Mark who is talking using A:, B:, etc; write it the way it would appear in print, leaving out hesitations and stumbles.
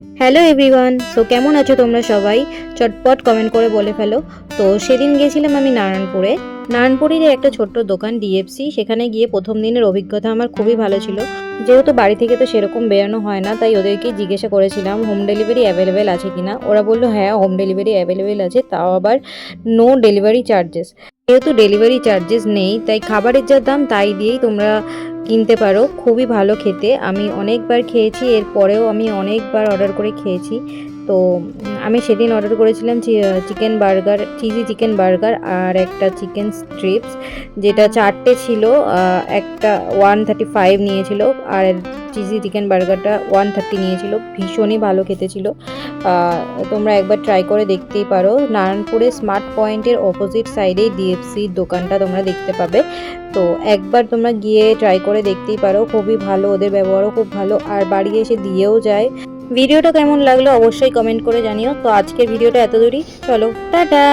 A: Hello everyone, so কেমন আছো তোমরা সবাই? চটপট কমেন্ট করে বলে ফেলো। তো সেদিন গেছিলাম আমি নারায়ণপুরে। নারায়ণপুরের একটা ছোট্ট দোকান ডিএফসি, সেখানে গিয়ে প্রথম দিনের অভিজ্ঞতা আমার খুবই ভালো ছিল। যেহেতু বাড়ি থেকে তো সেরকম বেরোনো হয় না, তাই ওদেরকে জিজ্ঞাসা করেছিলাম হোম ডেলিভারি অ্যাভেলেবেল আছে কিনা। ওরা বললো হ্যাঁ, হোম ডেলিভারি অ্যাভেলেবেল আছে, তাও আবার নো ডেলিভারি চার্জেস। যেহেতু ডেলিভারি চার্জেস নেই, তাই খাবারের যা দাম তাই দিয়েই তোমরা কিনতে পারো। খুবই ভালো খেতে, আমি অনেকবার খেয়েছি, এরপরেও আমি অনেকবার অর্ডার করে খেয়েছি। তো আমি সেদিন অর্ডার করেছিলাম chicken burger, cheesy chicken burger আর একটা চিকেন স্ট্রিপস, যেটা 4টে ছিল। একটা 135 নিয়েছিল আর চিজি চিকেন বার্গারটা 130 নিয়েছিল। ভীষণই ভালো খেতে ছিল। তোমরা একবার ট্রাই করে দেখতেই পারো। নারায়ণপুরে স্মার্ট পয়েন্টের অপোজিট সাইডেই ডিএফসির দোকানটা তোমরা দেখতে পাবে। তো একবার তোমরা গিয়ে ট্রাই করে দেখতেই পারো, খুবই ভালো, ওদের ব্যবহারও খুব ভালো আর বাড়ি এসে দিয়েও যায়। ভিডিওটা কেমন লাগলো অবশ্যই কমেন্ট করে জানিও। তো আজকের ভিডিওটা এত দূরই, চলো টাটা।